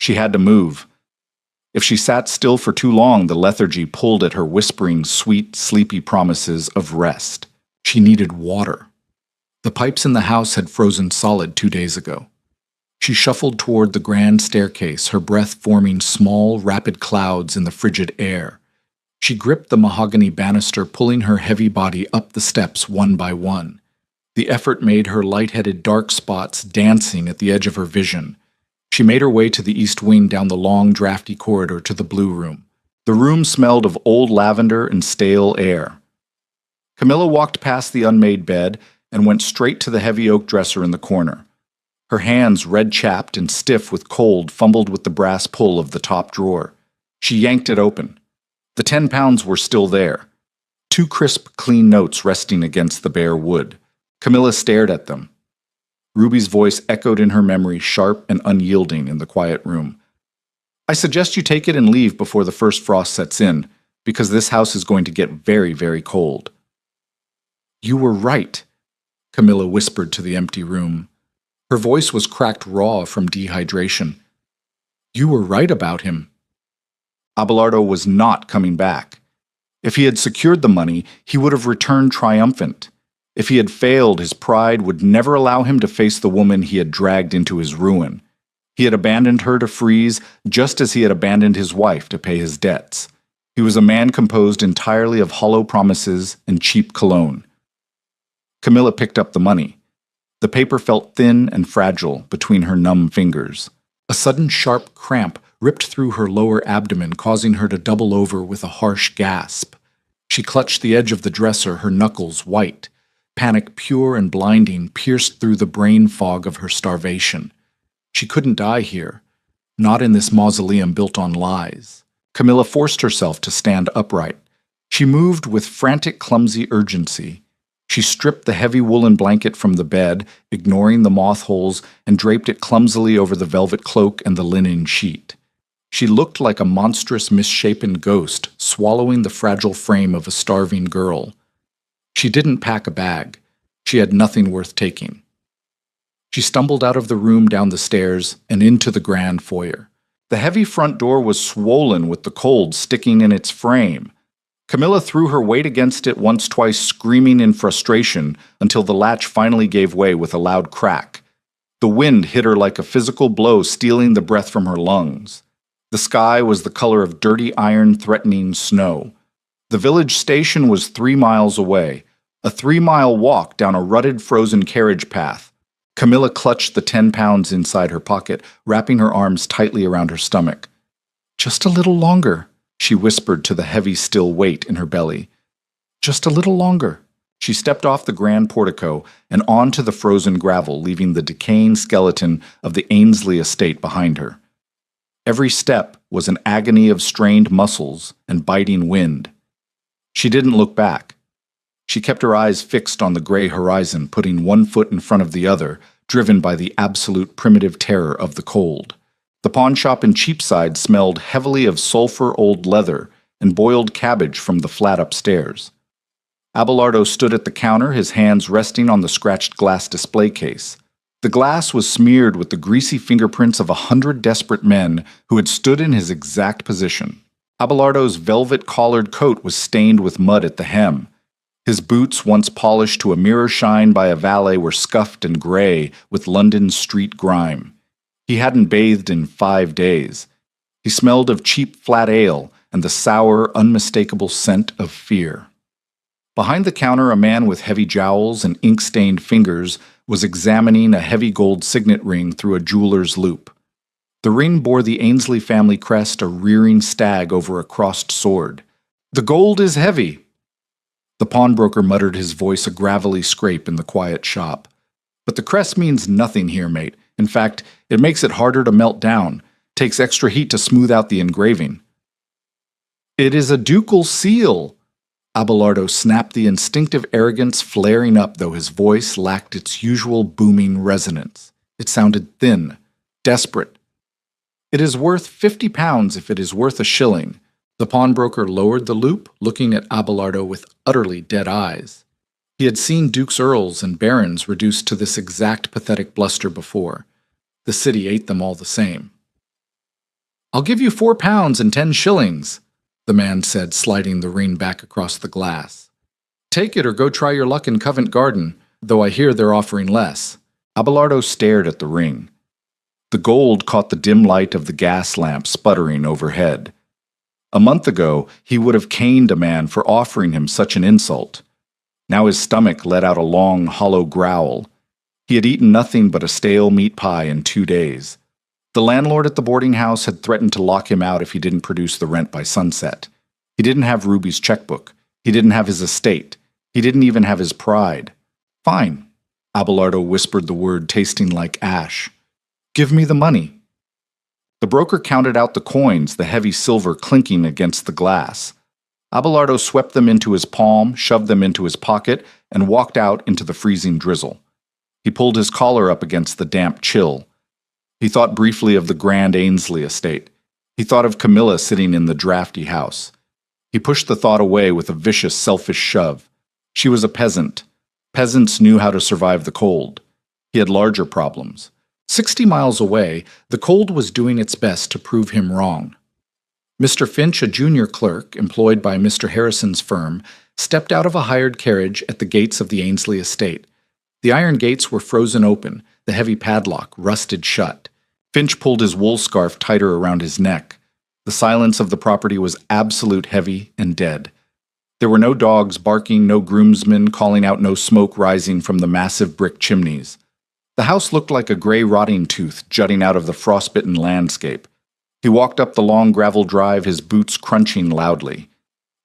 She had to move. If she sat still for too long, the lethargy pulled at her, whispering sweet, sleepy promises of rest. She needed water. The pipes in the house had frozen solid 2 days ago. She shuffled toward the grand staircase, her breath forming small, rapid clouds in the frigid air. She gripped the mahogany banister, pulling her heavy body up the steps one by one. The effort made her light-headed dark spots dancing at the edge of her vision. She made her way to the east wing down the long, drafty corridor to the blue room. The room smelled of old lavender and stale air. Camilla walked past the unmade bed and went straight to the heavy oak dresser in the corner. Her hands, red-chapped and stiff with cold, fumbled with the brass pull of the top drawer. She yanked it open. The 10 pounds were still there. 2 crisp, clean notes resting against the bare wood. Camilla stared at them. Ruby's voice echoed in her memory, sharp and unyielding in the quiet room. I suggest you take it and leave before the first frost sets in, because this house is going to get very, very cold. You were right, Camilla whispered to the empty room. Her voice was cracked raw from dehydration. You were right about him. Abelardo was not coming back. If he had secured the money, he would have returned triumphant. If he had failed, his pride would never allow him to face the woman he had dragged into his ruin. He had abandoned her to freeze, just as he had abandoned his wife to pay his debts. He was a man composed entirely of hollow promises and cheap cologne. Camilla picked up the money. The paper felt thin and fragile between her numb fingers. A sudden sharp cramp ripped through her lower abdomen, causing her to double over with a harsh gasp. She clutched the edge of the dresser, her knuckles white. Panic pure and blinding pierced through the brain fog of her starvation. She couldn't die here, not in this mausoleum built on lies. Camilla forced herself to stand upright. She moved with frantic, clumsy urgency. She stripped the heavy woolen blanket from the bed, ignoring the moth holes, and draped it clumsily over the velvet cloak and the linen sheet. She looked like a monstrous, misshapen ghost, swallowing the fragile frame of a starving girl. She didn't pack a bag. She had nothing worth taking. She stumbled out of the room, down the stairs, and into the grand foyer. The heavy front door was swollen with the cold sticking in its frame. Camilla threw her weight against it once, twice, screaming in frustration, until the latch finally gave way with a loud crack. The wind hit her like a physical blow, stealing the breath from her lungs. The sky was the color of dirty iron, threatening snow. The village station was 3 miles away, a 3-mile walk down a rutted, frozen carriage path. Camilla clutched the 10 pounds inside her pocket, wrapping her arms tightly around her stomach. Just a little longer, she whispered to the heavy, still weight in her belly. Just a little longer. She stepped off the grand portico and onto the frozen gravel, leaving the decaying skeleton of the Ainsley estate behind her. Every step was an agony of strained muscles and biting wind. She didn't look back. She kept her eyes fixed on the gray horizon, putting one foot in front of the other, driven by the absolute primitive terror of the cold. The pawnshop in Cheapside smelled heavily of sulfur old leather and boiled cabbage from the flat upstairs. Abelardo stood at the counter, his hands resting on the scratched glass display case. The glass was smeared with the greasy fingerprints of 100 desperate men who had stood in his exact position. Abelardo's velvet-collared coat was stained with mud at the hem. His boots, once polished to a mirror shine by a valet, were scuffed and gray with London's street grime. He hadn't bathed in 5 days. He smelled of cheap flat ale and the sour, unmistakable scent of fear. Behind the counter, a man with heavy jowls and ink-stained fingers was examining a heavy gold signet ring through a jeweler's loop. The ring bore the Ainsley family crest, a rearing stag over a crossed sword. "The gold is heavy." The pawnbroker muttered, his voice a gravelly scrape in the quiet shop. "But the crest means nothing here, mate. In fact, it makes it harder to melt down. Takes extra heat to smooth out the engraving." "It is a ducal seal." Abelardo snapped, the instinctive arrogance flaring up, though his voice lacked its usual booming resonance. It sounded thin, desperate. "It is worth 50 pounds if it is worth a shilling." The pawnbroker lowered the loop, looking at Abelardo with utterly dead eyes. He had seen dukes, earls, and barons reduced to this exact pathetic bluster before. The city ate them all the same. "I'll give you 4 pounds and 10 shillings, the man said, sliding the ring back across the glass. "Take it or go try your luck in Covent Garden, though I hear they're offering less." Abelardo stared at the ring. The gold caught the dim light of the gas lamp sputtering overhead. A month ago, he would have caned a man for offering him such an insult. Now his stomach let out a long, hollow growl. He had eaten nothing but a stale meat pie in 2 days. The landlord at the boarding house had threatened to lock him out if he didn't produce the rent by sunset. He didn't have Ruby's checkbook. He didn't have his estate. He didn't even have his pride. Fine, Abelardo whispered the word tasting like ash. Give me the money. The broker counted out the coins, the heavy silver clinking against the glass. Abelardo swept them into his palm, shoved them into his pocket, and walked out into the freezing drizzle. He pulled his collar up against the damp chill. He thought briefly of the grand Ainsley estate. He thought of Camilla sitting in the drafty house. He pushed the thought away with a vicious, selfish shove. She was a peasant. Peasants knew how to survive the cold. He had larger problems. 60 miles away, the cold was doing its best to prove him wrong. Mr. Finch, a junior clerk employed by Mr. Harrison's firm, stepped out of a hired carriage at the gates of the Ainsley estate. The iron gates were frozen open, the heavy padlock rusted shut. Finch pulled his wool scarf tighter around his neck. The silence of the property was absolute, heavy, and dead. There were no dogs barking, no groomsmen calling out, no smoke rising from the massive brick chimneys. The house looked like a gray rotting tooth jutting out of the frostbitten landscape. He walked up the long gravel drive, his boots crunching loudly.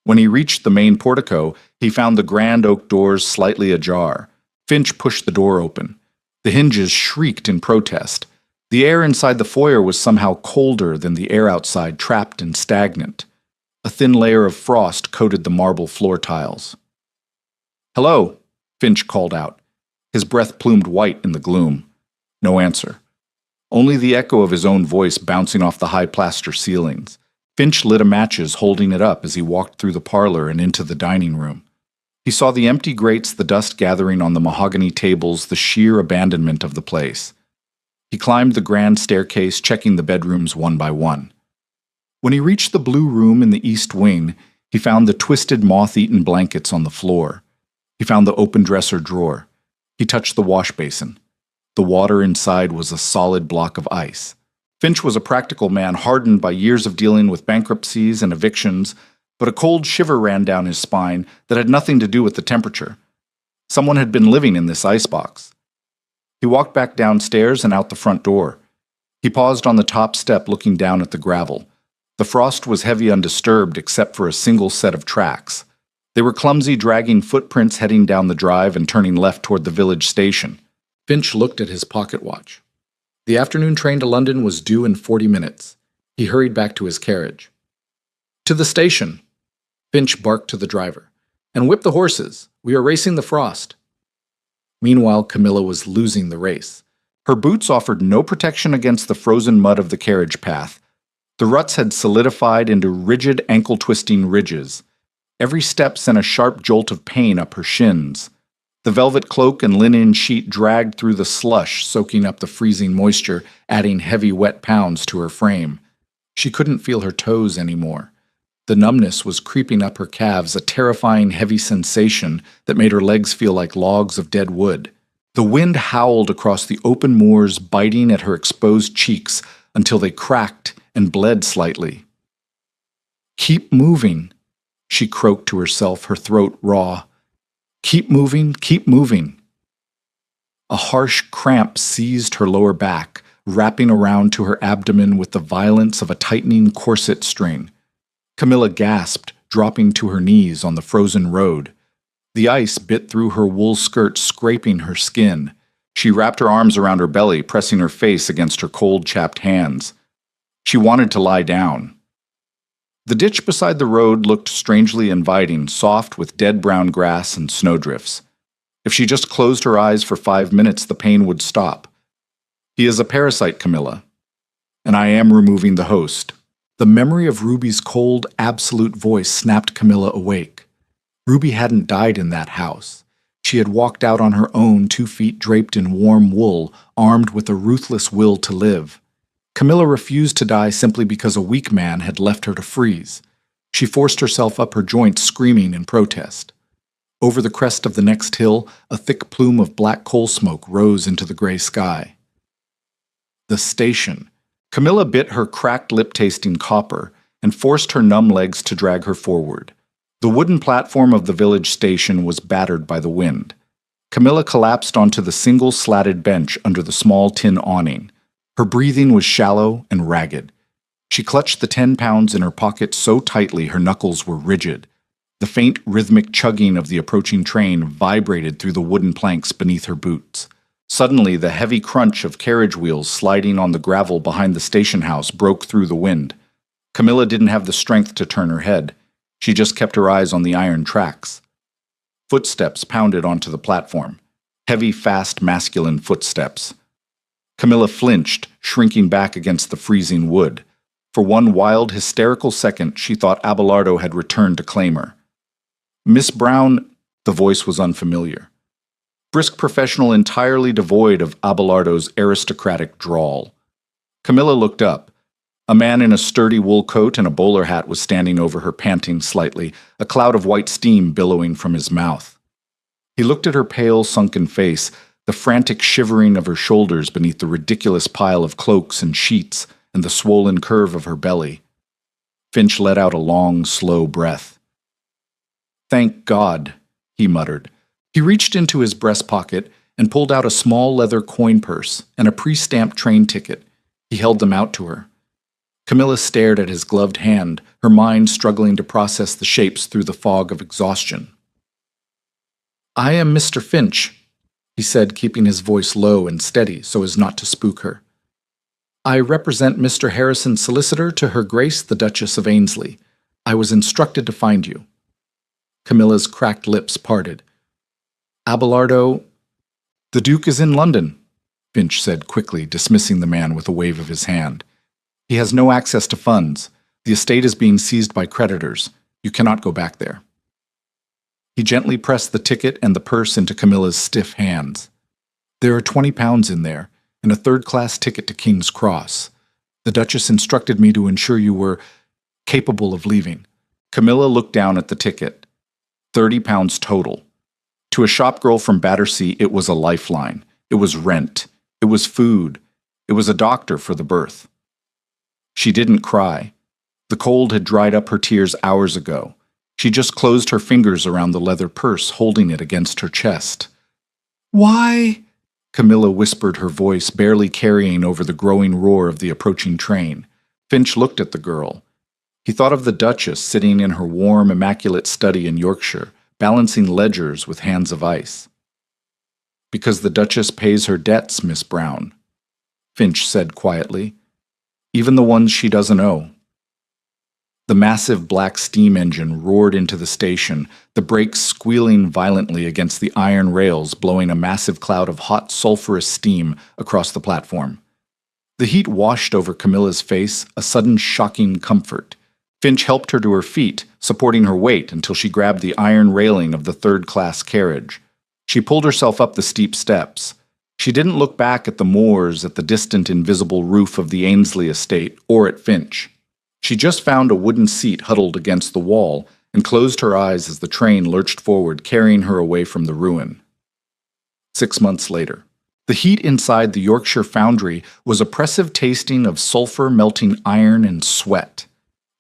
When he reached the main portico, he found the grand oak doors slightly ajar. Finch pushed the door open. The hinges shrieked in protest. The air inside the foyer was somehow colder than the air outside, trapped and stagnant. A thin layer of frost coated the marble floor tiles. "Hello," Finch called out. His breath plumed white in the gloom. No answer. Only the echo of his own voice bouncing off the high plaster ceilings. Finch lit a matches, holding it up as he walked through the parlor and into the dining room. He saw the empty grates, the dust gathering on the mahogany tables, the sheer abandonment of the place. He climbed the grand staircase, checking the bedrooms one by one. When he reached the blue room in the east wing, he found the twisted, moth-eaten blankets on the floor. He found the open dresser drawer. He touched the wash basin. The water inside was a solid block of ice. Finch was a practical man, hardened by years of dealing with bankruptcies and evictions, but a cold shiver ran down his spine that had nothing to do with the temperature. Someone had been living in this icebox. He walked back downstairs and out the front door. He paused on the top step, looking down at the gravel. The frost was heavy, undisturbed, except for a single set of tracks. They were clumsy, dragging footprints heading down the drive and turning left toward the village station. Finch looked at his pocket watch. The afternoon train to London was due in 40 minutes. He hurried back to his carriage. "To the station," Finch barked to the driver. "And whip the horses. We are racing the frost." Meanwhile, Camilla was losing the race. Her boots offered no protection against the frozen mud of the carriage path. The ruts had solidified into rigid, ankle-twisting ridges. Every step sent a sharp jolt of pain up her shins. The velvet cloak and linen sheet dragged through the slush, soaking up the freezing moisture, adding heavy, wet pounds to her frame. She couldn't feel her toes anymore. The numbness was creeping up her calves, a terrifying, heavy sensation that made her legs feel like logs of dead wood. The wind howled across the open moors, biting at her exposed cheeks until they cracked and bled slightly. "Keep moving," she croaked to herself, her throat raw. "Keep moving, keep moving." A harsh cramp seized her lower back, wrapping around to her abdomen with the violence of a tightening corset string. Camilla gasped, dropping to her knees on the frozen road. The ice bit through her wool skirt, scraping her skin. She wrapped her arms around her belly, pressing her face against her cold, chapped hands. She wanted to lie down. The ditch beside the road looked strangely inviting, soft with dead brown grass and snowdrifts. If she just closed her eyes for 5 minutes, the pain would stop. "He is a parasite, Camilla, and I am removing the host." The memory of Ruby's cold, absolute voice snapped Camilla awake. Ruby hadn't died in that house. She had walked out on her own, 2 feet draped in warm wool, armed with a ruthless will to live. Camilla refused to die simply because a weak man had left her to freeze. She forced herself up her joints, screaming in protest. Over the crest of the next hill, a thick plume of black coal smoke rose into the gray sky. The station. Camilla bit her cracked lip tasting copper and forced her numb legs to drag her forward. The wooden platform of the village station was battered by the wind. Camilla collapsed onto the single slatted bench under the small tin awning. Her breathing was shallow and ragged. She clutched the 10 pounds in her pocket so tightly her knuckles were rigid. The faint, rhythmic chugging of the approaching train vibrated through the wooden planks beneath her boots. Suddenly, the heavy crunch of carriage wheels sliding on the gravel behind the station house broke through the wind. Camilla didn't have the strength to turn her head. She just kept her eyes on the iron tracks. Footsteps pounded onto the platform. Heavy, fast, masculine footsteps. Camilla flinched, shrinking back against the freezing wood. For one wild, hysterical second, she thought Abelardo had returned to claim her. Miss Brown, the voice was unfamiliar. Brisk professional entirely devoid of Abelardo's aristocratic drawl. Camilla looked up. A man in a sturdy wool coat and a bowler hat was standing over her, panting slightly, a cloud of white steam billowing from his mouth. He looked at her pale, sunken face, the frantic shivering of her shoulders beneath the ridiculous pile of cloaks and sheets, and the swollen curve of her belly. Finch let out a long, slow breath. "Thank God," he muttered. He reached into his breast pocket and pulled out a small leather coin purse and a pre-stamped train ticket. He held them out to her. Camilla stared at his gloved hand, her mind struggling to process the shapes through the fog of exhaustion. "I am Mr. Finch," he said, keeping his voice low and steady so as not to spook her. "I represent Mr. Harrison's solicitor to Her Grace the Duchess of Ainsley. I was instructed to find you." Camilla's cracked lips parted. "Abelardo—" "The Duke is in London," Finch said quickly, dismissing the man with a wave of his hand. "He has no access to funds. The estate is being seized by creditors. You cannot go back there." He gently pressed the ticket and the purse into Camilla's stiff hands. "There are 20 pounds in there, and a third-class ticket to King's Cross. The Duchess instructed me to ensure you were capable of leaving." Camilla looked down at the ticket. 30 pounds total. To a shopgirl from Battersea, it was a lifeline. It was rent. It was food. It was a doctor for the birth. She didn't cry. The cold had dried up her tears hours ago. She just closed her fingers around the leather purse, holding it against her chest. "Why?" Camilla whispered, her voice barely carrying over the growing roar of the approaching train. Finch looked at the girl. He thought of the Duchess sitting in her warm, immaculate study in Yorkshire, balancing ledgers with hands of ice. "Because the Duchess pays her debts, Miss Brown," Finch said quietly. "Even the ones she doesn't owe." The massive black steam engine roared into the station, the brakes squealing violently against the iron rails, blowing a massive cloud of hot, sulphurous steam across the platform. The heat washed over Camilla's face, a sudden shocking comfort. Finch helped her to her feet, supporting her weight until she grabbed the iron railing of the third-class carriage. She pulled herself up the steep steps. She didn't look back at the moors, at the distant invisible roof of the Ainsley estate, or at Finch. She just found a wooden seat huddled against the wall and closed her eyes as the train lurched forward, carrying her away from the ruin. 6 months later. The heat inside the Yorkshire foundry was oppressive, tasting of sulfur-melting iron and sweat.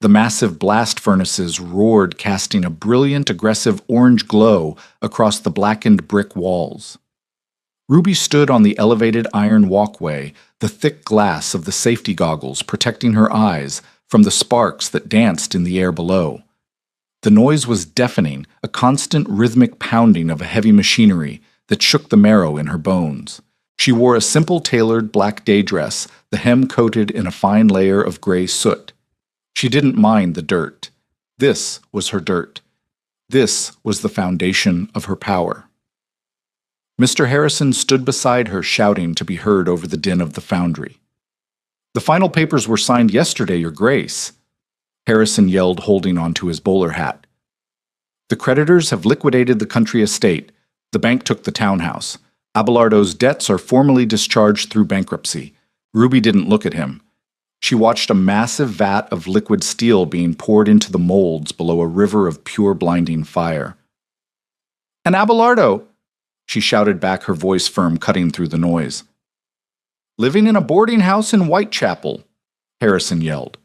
The massive blast furnaces roared, casting a brilliant, aggressive orange glow across the blackened brick walls. Ruby stood on the elevated iron walkway, the thick glass of the safety goggles protecting her eyes from the sparks that danced in the air below. The noise was deafening, a constant rhythmic pounding of a heavy machinery that shook the marrow in her bones. She wore a simple tailored black day dress, the hem coated in a fine layer of gray soot. She didn't mind the dirt. This was her dirt. This was the foundation of her power. Mr. Harrison stood beside her, shouting to be heard over the din of the foundry. "The final papers were signed yesterday, Your Grace," Harrison yelled, holding onto his bowler hat. "The creditors have liquidated the country estate. The bank took the townhouse. Abelardo's debts are formally discharged through bankruptcy." Ruby didn't look at him. She watched a massive vat of liquid steel being poured into the molds below a river of pure blinding fire. "And Abelardo," she shouted back, her voice firm, cutting through the noise. "Living in a boarding house in Whitechapel," Harrison yelled.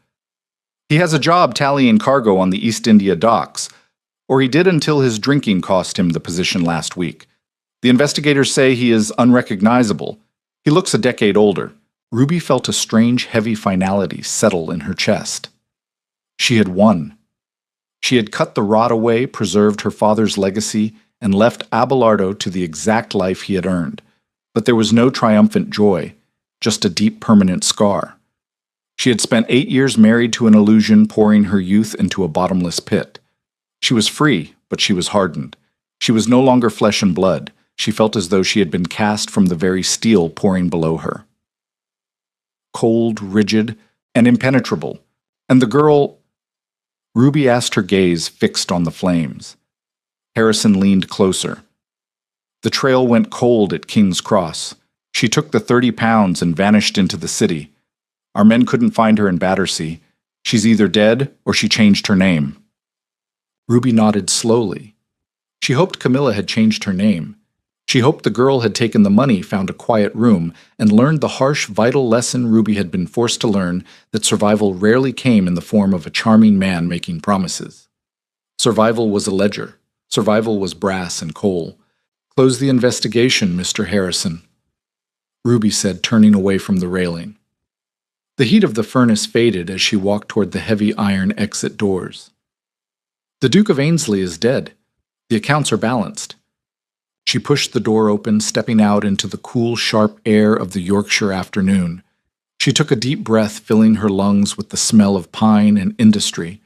"He has a job tallying cargo on the East India docks. Or he did until his drinking cost him the position last week. The investigators say he is unrecognizable. He looks a decade older. Ruby felt a strange, heavy finality settle in her chest. She had won. She had cut the rot away, preserved her father's legacy, and left Abelardo to the exact life he had earned. But there was no triumphant joy, just a deep permanent scar. She had spent 8 years married to an illusion, pouring her youth into a bottomless pit. She was free, but she was hardened. She was no longer flesh and blood. She felt as though she had been cast from the very steel pouring below her. Cold, rigid, and impenetrable. And the girl... Ruby asked, her gaze fixed on the flames. Harrison leaned closer. The trail went cold at King's Cross. She took the 30 pounds and vanished into the city. Our men couldn't find her in Battersea. She's either dead or she changed her name. Ruby nodded slowly. She hoped Camilla had changed her name. She hoped the girl had taken the money, found a quiet room, and learned the harsh, vital lesson Ruby had been forced to learn, that survival rarely came in the form of a charming man making promises. Survival was a ledger. Survival was brass and coal. "Close the investigation, Mr. Harrison," Ruby said, turning away from the railing. The heat of the furnace faded as she walked toward the heavy iron exit doors. "The Duke of Ainsley is dead. The accounts are balanced." She pushed the door open, stepping out into the cool, sharp air of the Yorkshire afternoon. She took a deep breath, filling her lungs with the smell of pine and industry.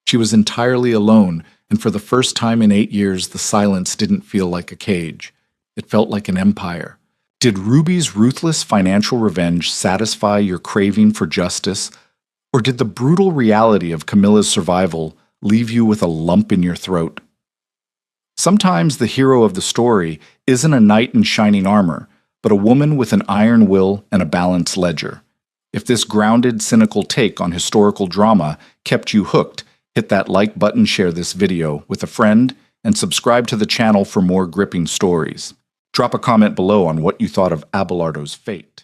She was entirely alone, and for the first time in 8 years, the silence didn't feel like a cage. It felt like an empire. Did Ruby's ruthless financial revenge satisfy your craving for justice, or did the brutal reality of Camilla's survival leave you with a lump in your throat? Sometimes the hero of the story isn't a knight in shining armor, but a woman with an iron will and a balanced ledger. If this grounded, cynical take on historical drama kept you hooked, hit that like button, share this video with a friend, and subscribe to the channel for more gripping stories. Drop a comment below on what you thought of Abelardo's fate.